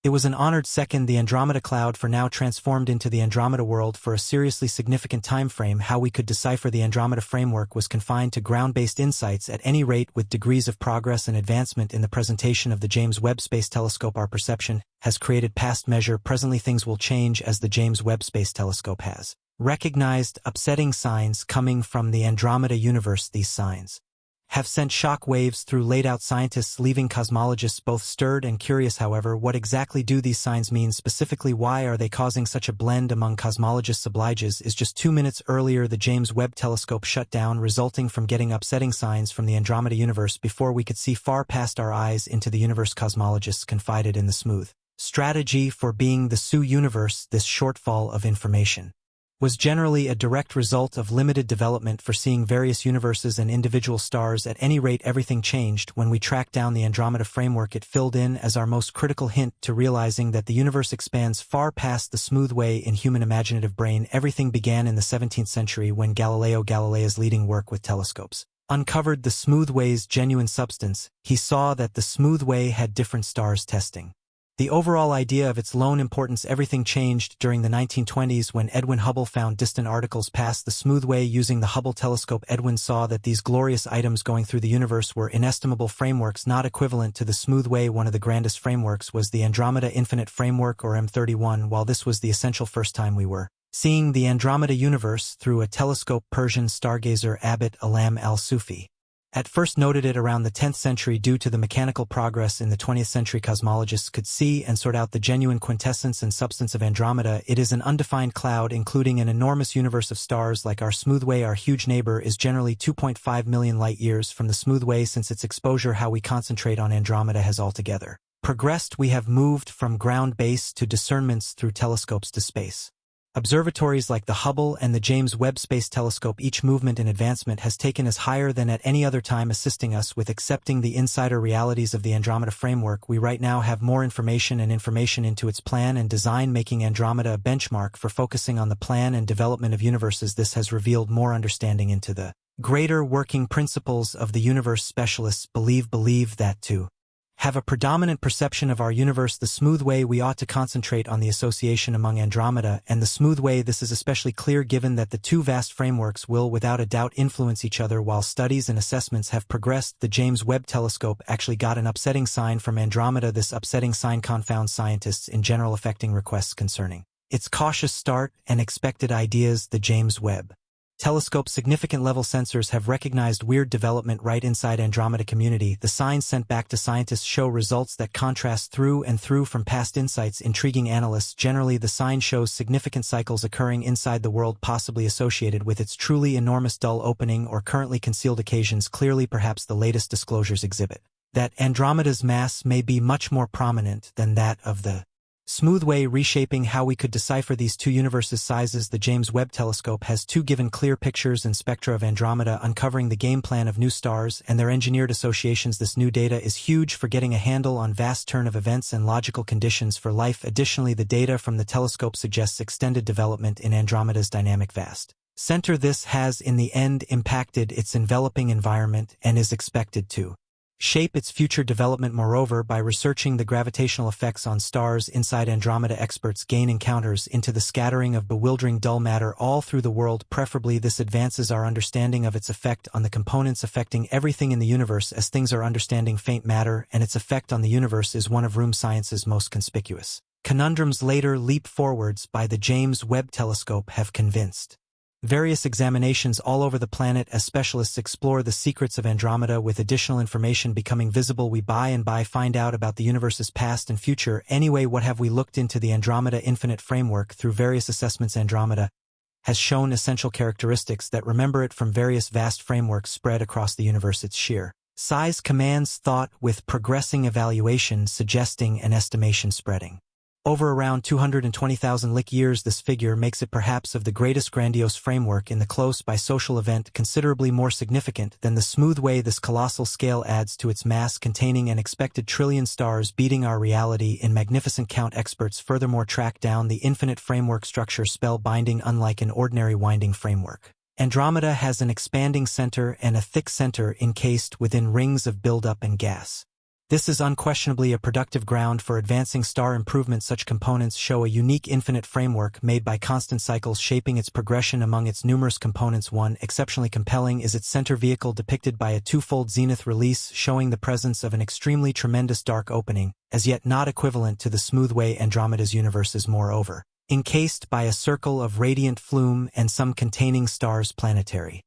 It was an honored second the Andromeda cloud for now transformed into the Andromeda world for a seriously significant time frame. How we could decipher the Andromeda framework was confined to ground-based insights at any rate with degrees of progress and advancement in the presentation of the James Webb Space Telescope. Our perception has created past measure. Presently things will change as the James Webb Space Telescope has recognized upsetting signs coming from the Andromeda universe. These signs have sent shock waves through laid-out scientists, leaving cosmologists both stirred and curious. However, what exactly do these signs mean? Specifically, why are they causing such a blend among cosmologists? Obliges is just 2 minutes earlier the James Webb Telescope shut down, resulting from getting upsetting signs from the Andromeda universe before we could see far past our eyes into the universe. Cosmologists confided in the smooth strategy for being the SU universe. This shortfall of information was generally a direct result of limited development for seeing various universes and individual stars. At any rate, everything changed when we tracked down the Andromeda framework. It filled in as our most critical hint to realizing that the universe expands far past the smooth way in human imaginative brain. Everything began in the 17th century when Galileo Galilei's leading work with telescopes uncovered the smooth way's genuine substance. He saw that the smooth way had different stars testing the overall idea of its lone importance. Everything changed during the 1920s when Edwin Hubble found distant articles past the smooth way using the Hubble telescope. Edwin saw that these glorious items going through the universe were inestimable frameworks not equivalent to the smooth way. One of the grandest frameworks was the Andromeda Infinite Framework, or M31. While this was the essential first time we were seeing the Andromeda universe through a telescope, Persian stargazer Abd Alam al-Sufi at first noted it around the 10th century. Due to the mechanical progress in the 20th century, cosmologists could see and sort out the genuine quintessence and substance of Andromeda. It is an undefined cloud including an enormous universe of stars like our smooth way. Our huge neighbor is generally 2.5 million light-years from the smooth way. Since its exposure, how we concentrate on Andromeda has altogether progressed. We have moved from ground-based to discernments through telescopes to space observatories like the Hubble and the James Webb Space Telescope. Each movement and advancement has taken us higher than at any other time, assisting us with accepting the insider realities of the Andromeda framework. We right now have more information and information into its plan and design, making Andromeda a benchmark for focusing on the plan and development of universes. This has revealed more understanding into the greater working principles of the universe. Specialists believe that to have a predominant perception of our universe, the smooth way, we ought to concentrate on the association among Andromeda and the smooth way. This is especially clear given that the two vast frameworks will without a doubt influence each other. While studies and assessments have progressed, the James Webb Telescope actually got an upsetting sign from Andromeda. This upsetting sign confounds scientists in general, affecting requests concerning its cautious start and expected ideas. The James Webb Telescope's significant level sensors have recognized weird development right inside Andromeda community. The signs sent back to scientists show results that contrast through and through from past insights. Intriguing analysts, generally the sign shows significant cycles occurring inside the world, possibly associated with its truly enormous dull opening or currently concealed occasions. Clearly, perhaps the latest disclosures exhibit that Andromeda's mass may be much more prominent than that of the smooth way, reshaping how we could decipher these two universes' sizes. The James Webb Telescope has given clear pictures and spectra of Andromeda, uncovering the game plan of new stars and their engineered associations. This new data is huge for getting a handle on vast turn of events and logical conditions for life. Additionally, the data from the telescope suggests extended development in Andromeda's dynamic vast center. This has in the end impacted its enveloping environment and is expected to shape its future development. Moreover, by researching the gravitational effects on stars inside Andromeda, experts gain encounters into the scattering of bewildering dull matter all through the world. Preferably, this advances our understanding of its effect on the components affecting everything in the universe. As things are understanding faint matter and its effect on the universe is one of room science's most conspicuous conundrums. Later leap forwards by the James Webb Telescope have convinced various examinations all over the planet as specialists explore the secrets of Andromeda, with additional information becoming visible. We by and by find out about the universe's past and future. Anyway, what have we looked into the Andromeda Infinite Framework through various assessments? Andromeda has shown essential characteristics that remember it from various vast frameworks spread across the universe. Its sheer size commands thought, with progressing evaluation suggesting an estimation spreading over around 220,000 light-years. This figure makes it perhaps of the greatest grandiose framework in the close by social event, considerably more significant than the smooth way. This colossal scale adds to its mass, containing an expected trillion stars, beating our reality in magnificent count. Experts furthermore track down the infinite framework structure, spell-binding. Unlike an ordinary winding framework, Andromeda has an expanding center and a thick center encased within rings of buildup and gas. This is unquestionably a productive ground for advancing star improvement. Such components show a unique infinite framework made by constant cycles shaping its progression among its numerous components. One exceptionally compelling is its center vehicle depicted by a twofold zenith release showing the presence of an extremely tremendous dark opening, as yet not equivalent to the smooth way Andromeda's universe is. Moreover, encased by a circle of radiant flume and some containing stars planetary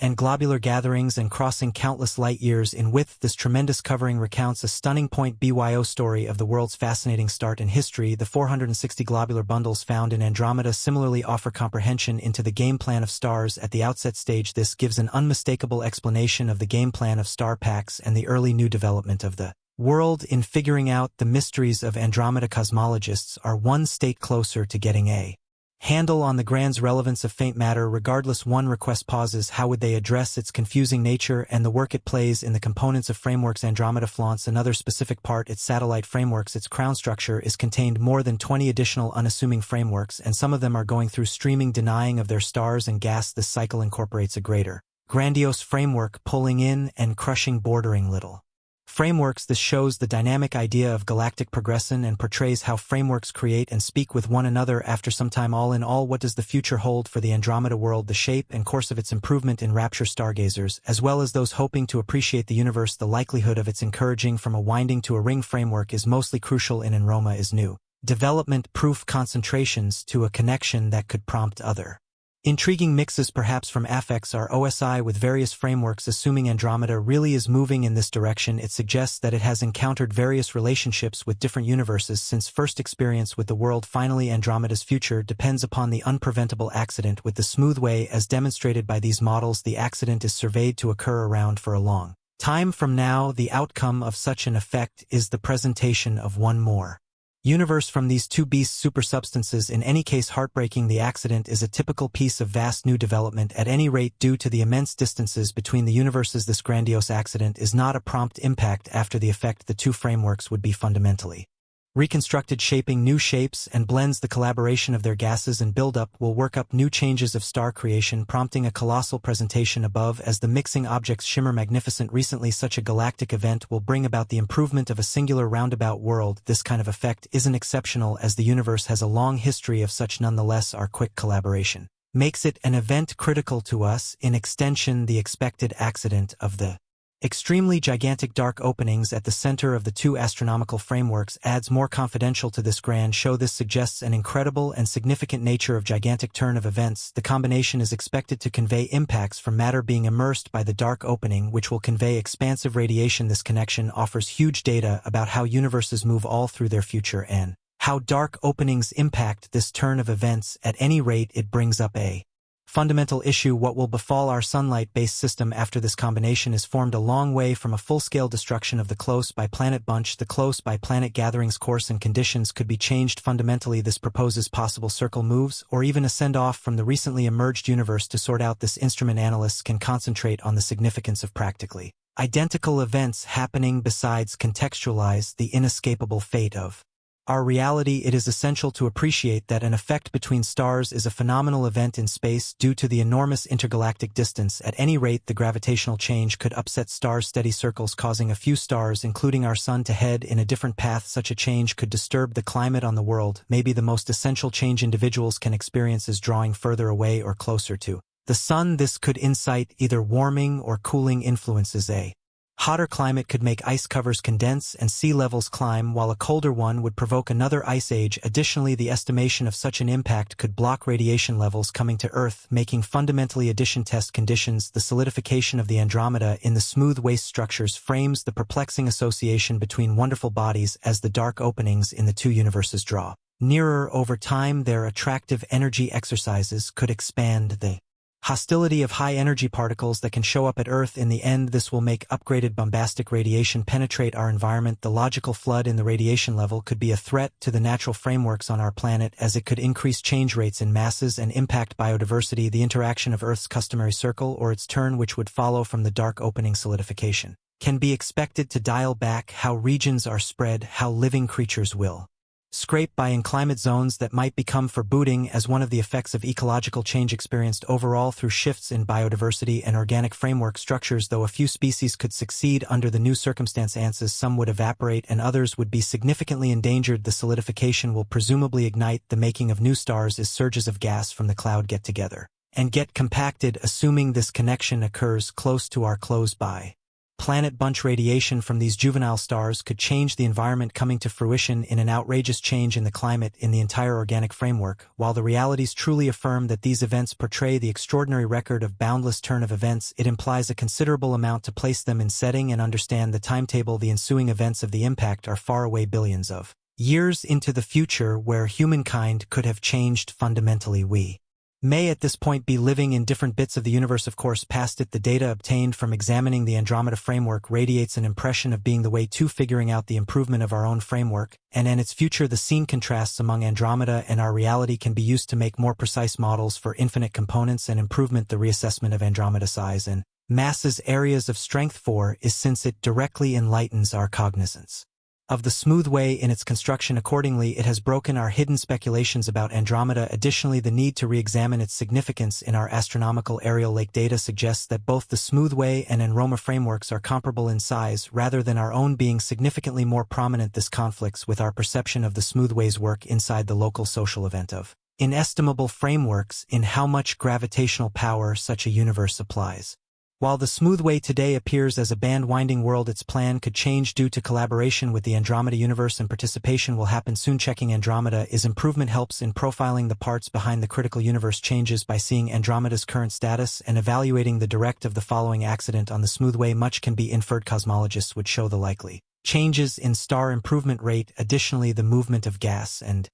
and globular gatherings and crossing countless light-years in width. This tremendous covering recounts a stunning point BYO story of the world's fascinating start in history. The 460 globular bundles found in Andromeda similarly offer comprehension into the game plan of stars at the outset stage. This gives an unmistakable explanation of the game plan of star packs and the early new development of the world in figuring out the mysteries of Andromeda. Cosmologists are one state closer to getting a handle on the grand relevance of faint matter. Regardless, one request pauses: how would they address its confusing nature and the work it plays in the components of frameworks? Andromeda flaunts another specific part: its satellite frameworks. Its crown structure is contained more than 20 additional unassuming frameworks, and some of them are going through streaming denying of their stars and gas. This cycle incorporates a greater, grandiose framework pulling in and crushing bordering little frameworks. This shows the dynamic idea of galactic progression and portrays how frameworks create and speak with one another after some time. All in all, what does the future hold for the Andromeda world? The shape and course of its improvement enrapture stargazers, as well as those hoping to appreciate the universe. The likelihood of its encouraging from a winding to a ring framework is mostly crucial in Andromeda is new development-proof concentrations to a connection that could prompt other intriguing mixes, perhaps from affects are OSI with various frameworks. Assuming Andromeda really is moving in this direction, it suggests that it has encountered various relationships with different universes since first experience with the world. Finally, Andromeda's future depends upon the unpreventable accident with the smooth way as demonstrated by these models. The accident is surveyed to occur around for a long time from now. The outcome of such an effect is the presentation of one more universe from these two beast supersubstances. In any case, heartbreaking, the accident is a typical piece of vast new development, at any rate due to the immense distances between the universes. This grandiose accident is not a prompt impact after the effect. The two frameworks would be fundamentally reconstructed, shaping new shapes, and blends the collaboration of their gases and buildup will work up new changes of star creation, prompting a colossal presentation above as the mixing objects shimmer magnificent. Recently, such a galactic event will bring about the improvement of a singular roundabout world. This kind of effect isn't exceptional as the universe has a long history of such. Nonetheless, our quick collaboration makes it an event critical to us. In extension, the expected accident of the extremely gigantic dark openings at the center of the two astronomical frameworks adds more confidential to this grand show. This suggests an incredible and significant nature of gigantic turn of events. The combination is expected to convey impacts from matter being immersed by the dark opening, which will convey expansive radiation. This connection offers huge data about how universes move all through their future and how dark openings impact this turn of events. At any rate, it brings up a fundamental issue: what will befall our sunlight-based system after this combination is formed? A long way from a full-scale destruction of the close by planet bunch, the close by planet gatherings course and conditions could be changed fundamentally. This proposes possible circle moves or even a send-off from the recently emerged universe. To sort out this instrument, analysts can concentrate on the significance of practically identical events happening besides contextualize the inescapable fate of our reality. It is essential to appreciate that an effect between stars is a phenomenal event in space due to the enormous intergalactic distance. At any rate, the gravitational change could upset stars' steady circles, causing a few stars, including our Sun, to head in a different path. Such a change could disturb the climate on the world. Maybe the most essential change individuals can experience is drawing further away or closer to the Sun. This could incite either warming or cooling influences. A hotter climate could make ice covers condense and sea levels climb, while a colder one would provoke another ice age. Additionally, the estimation of such an impact could block radiation levels coming to Earth, making fundamentally addition test conditions. The solidification of the Andromeda in the smooth waste structures frames the perplexing association between wonderful bodies as the dark openings in the two universes draw nearer over time. Their attractive energy exercises could expand the hostility of high-energy particles that can show up at Earth. In the end, this will make upgraded bombastic radiation penetrate our environment. The logical flood in the radiation level could be a threat to the natural frameworks on our planet, as it could increase change rates in masses and impact biodiversity. The interaction of Earth's customary circle or its turn, which would follow from the dark opening solidification, can be expected to dial back how regions are spread, how living creatures will scraped by in climate zones that might become foreboding as one of the effects of ecological change experienced overall through shifts in biodiversity and organic framework structures. Though a few species could succeed under the new circumstances, some would evaporate and others would be significantly endangered. The solidification will presumably ignite the making of new stars as surges of gas from the cloud get together and get compacted, assuming this connection occurs close to our close-by planet. Bunch radiation from these juvenile stars could change the environment, coming to fruition in an outrageous change in the climate in the entire organic framework. While the realities truly affirm that these events portray the extraordinary record of boundless turn of events, it implies a considerable amount to place them in setting and understand the timetable. The ensuing events of the impact are far away, billions of years into the future, where humankind could have changed fundamentally. We may at this point be living in different bits of the universe. Of course, past it, the data obtained from examining the Andromeda framework radiates an impression of being the way to figuring out the improvement of our own framework, and in its future the scene contrasts among Andromeda and our reality can be used to make more precise models for infinite components and improvement. The reassessment of Andromeda size and mass's areas of strength for is, since it directly enlightens our cognizance of the smooth way in its construction. Accordingly, it has broken our hidden speculations about Andromeda. Additionally, the need to re-examine its significance in our astronomical aerial lake data suggests that both the smooth way and Andromeda frameworks are comparable in size, rather than our own being significantly more prominent. This conflicts with our perception of the smooth way's work inside the local social event of inestimable frameworks in how much gravitational power such a universe applies. While the smooth way today appears as a band-winding world, its plan could change due to collaboration with the Andromeda universe, and participation will happen soon. Checking Andromeda is improvement helps in profiling the parts behind the critical universe changes by seeing Andromeda's current status and evaluating the direct of the following accident on the smooth way. Much can be inferred. Cosmologists would show the likely changes in star improvement rate. Additionally, the movement of gas and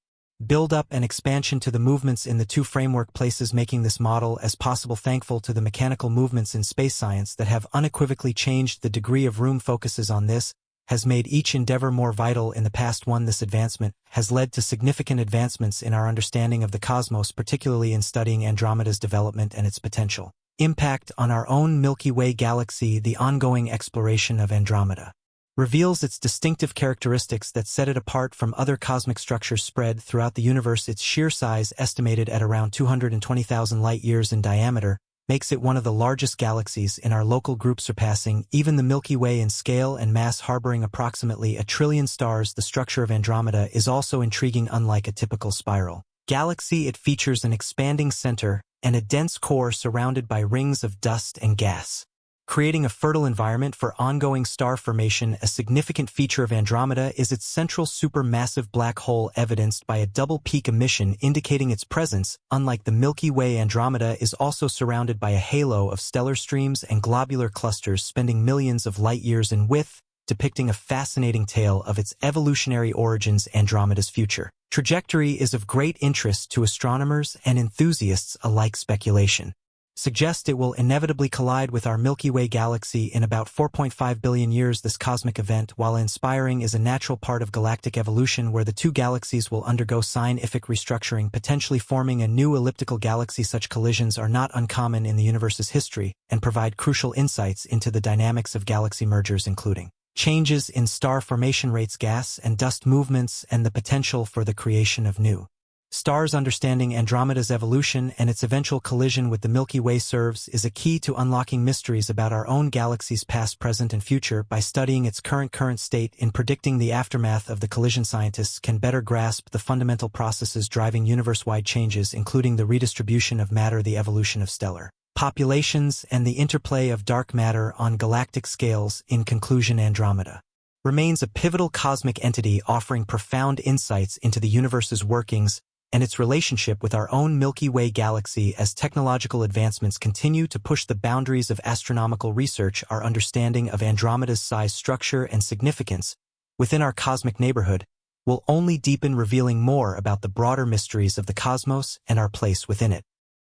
build-up and expansion to the movements in the two framework places, making this model as possible. Thankful to the mechanical movements in space science that have unequivocally changed the degree of room focuses on this, has made each endeavor more vital in the past one. This advancement has led to significant advancements in our understanding of the cosmos, particularly in studying Andromeda's development and its potential impact on our own Milky Way galaxy. The ongoing exploration of Andromeda reveals its distinctive characteristics that set it apart from other cosmic structures spread throughout the universe. Its sheer size, estimated at around 220,000 light-years in diameter, makes it one of the largest galaxies in our local group, surpassing even the Milky Way in scale and mass. Harboring approximately 1 trillion stars, the structure of Andromeda is also intriguing. Unlike a typical spiral galaxy, it features an expanding center and a dense core surrounded by rings of dust and gas, creating a fertile environment for ongoing star formation. A significant feature of Andromeda is its central supermassive black hole, evidenced by a double peak emission indicating its presence. Unlike the Milky Way, Andromeda is also surrounded by a halo of stellar streams and globular clusters spending millions of light-years in width, depicting a fascinating tale of its evolutionary origins. Andromeda's future trajectory is of great interest to astronomers and enthusiasts alike. Speculation suggest it will inevitably collide with our Milky Way galaxy in about 4.5 billion years. This cosmic event, while inspiring, is a natural part of galactic evolution, where the two galaxies will undergo scientific restructuring, potentially forming a new elliptical galaxy. Such collisions are not uncommon in the universe's history and provide crucial insights into the dynamics of galaxy mergers, including changes in star formation rates, gas and dust movements, and the potential for the creation of new stars. Understanding Andromeda's evolution and its eventual collision with the Milky Way serves as a key to unlocking mysteries about our own galaxy's past, present, and future. By studying its current state in predicting the aftermath of the collision, scientists can better grasp the fundamental processes driving universe-wide changes, including the redistribution of matter, the evolution of stellar populations, and the interplay of dark matter on galactic scales. In conclusion, Andromeda remains a pivotal cosmic entity, offering profound insights into the universe's workings and its relationship with our own Milky Way galaxy. As technological advancements continue to push the boundaries of astronomical research, our understanding of Andromeda's size, structure, and significance within our cosmic neighborhood will only deepen, revealing more about the broader mysteries of the cosmos and our place within it.